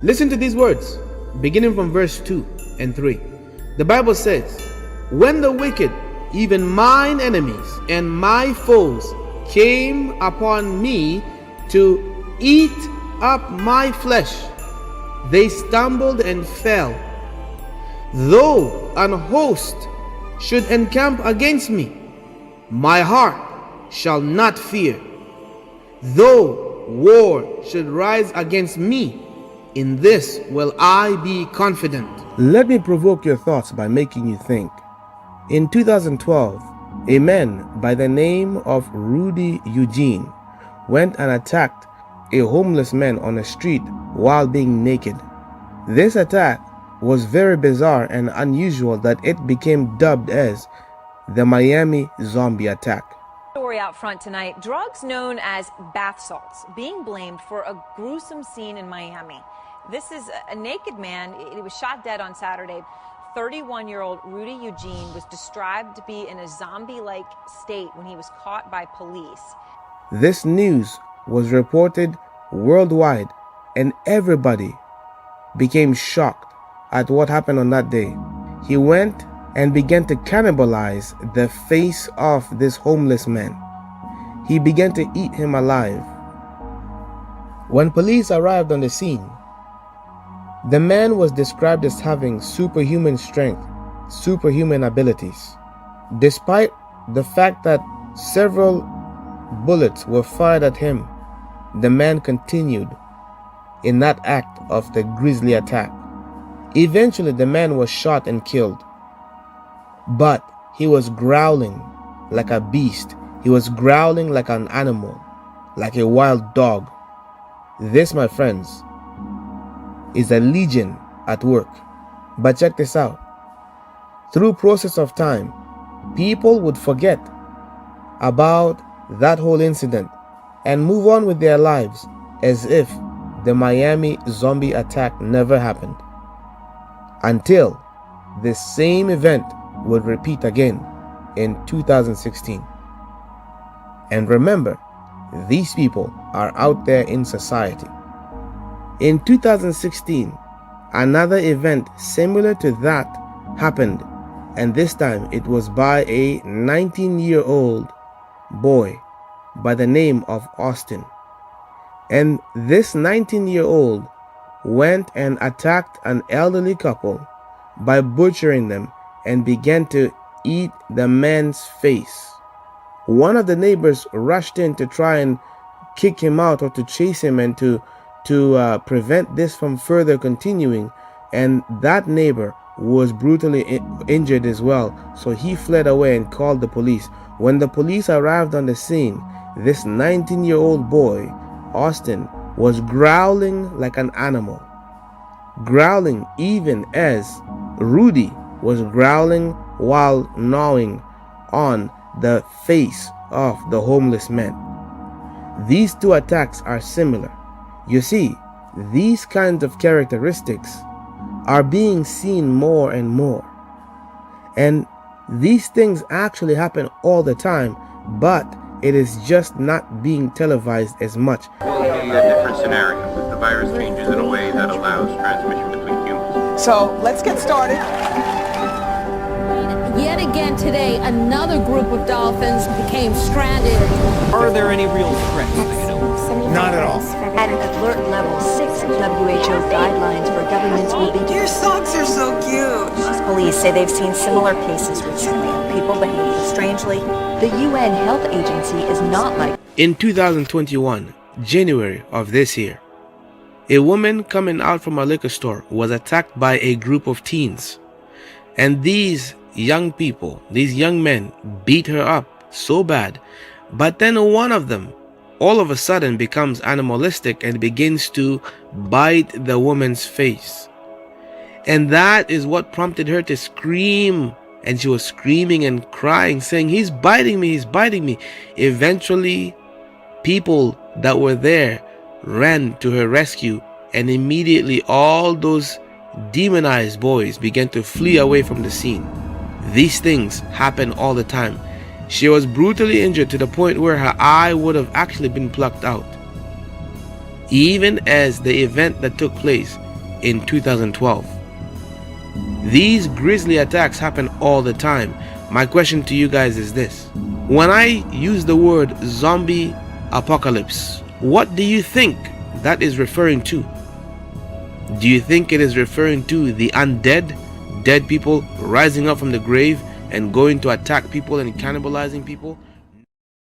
Listen to these words, beginning from verse 2 and 3. The Bible says, "When the wicked, even mine enemies and my foes, came upon me to eat up my flesh, they stumbled and fell. Though an host should encamp against me, my heart shall not fear. Though war should rise against me, in this will I be confident." Let me provoke your thoughts by making you think. In 2012, a man by the name of Rudy Eugene went and attacked a homeless man on a street while being naked. This attack was very bizarre and unusual that it became dubbed as the Miami zombie attack. Story out front tonight, drugs known as bath salts being blamed for a gruesome scene in Miami. This is a naked man. He was shot dead on Saturday. 31-year-old Rudy Eugene was described to be in a zombie-like state when he was caught by police. This news was reported worldwide, and everybody became shocked at what happened on that day. He went and began to cannibalize the face of this homeless man. He began to eat him alive. When police arrived on the scene, the man was described as having superhuman strength, superhuman abilities. Despite the fact that several bullets were fired at him, the man continued in that act of the grisly attack. Eventually, the man was shot and killed. But he was growling like a beast. He was growling like an animal, like a wild dog. This, my friends, is a legion at work. But check this out. Through process of time, people would forget about that whole incident and move on with their lives as if the Miami zombie attack never happened, until the same event would repeat again in 2016. And remember, these people are out there in society. In 2016, another event similar to that happened, and this time it was by a 19-year-old boy by the name of Austin. And this 19-year-old went and attacked an elderly couple by butchering them and began to eat the man's face. One of the neighbors rushed in to try and kick him out or to chase him and to prevent this from further continuing, and that neighbor was brutally injured as well, so he fled away and called the police. When the police arrived on the scene, this 19-year-old boy, Austin, was growling like an animal, growling even as Rudy was growling while gnawing on the face of the homeless man. These two attacks are similar. You see, these kinds of characteristics are being seen more and more. And these things actually happen all the time, but it is just not being televised as much. Maybe a different scenario. The virus changes in a way that allows transmission between humans. So let's get started. Yet again today, another group of dolphins became stranded. Are there any real threats? Not at all. At alert level 6 WHO guidelines for governments will be... Your socks are so cute. Police say they've seen similar cases recently of people behaving strangely. The UN Health Agency is not like... In 2021, January of this year, a woman coming out from a liquor store was attacked by a group of teens. And these young people, these young men, beat her up so bad. But then one of them all of a sudden becomes animalistic and begins to bite the woman's face. And that is what prompted her to scream. And she was screaming and crying, saying, "He's biting me, he's biting me." Eventually, people that were there ran to her rescue, and immediately all those demonized boys began to flee away from the scene. These things happen all the time. She was brutally injured to the point where her eye would have actually been plucked out. Even as the event that took place, in 2012. These grisly attacks happen all the time. My question to you guys is this: when I use the word zombie apocalypse, what do you think that is referring to? Do you think it is referring to the undead, dead people rising up from the grave and going to attack people and cannibalizing people?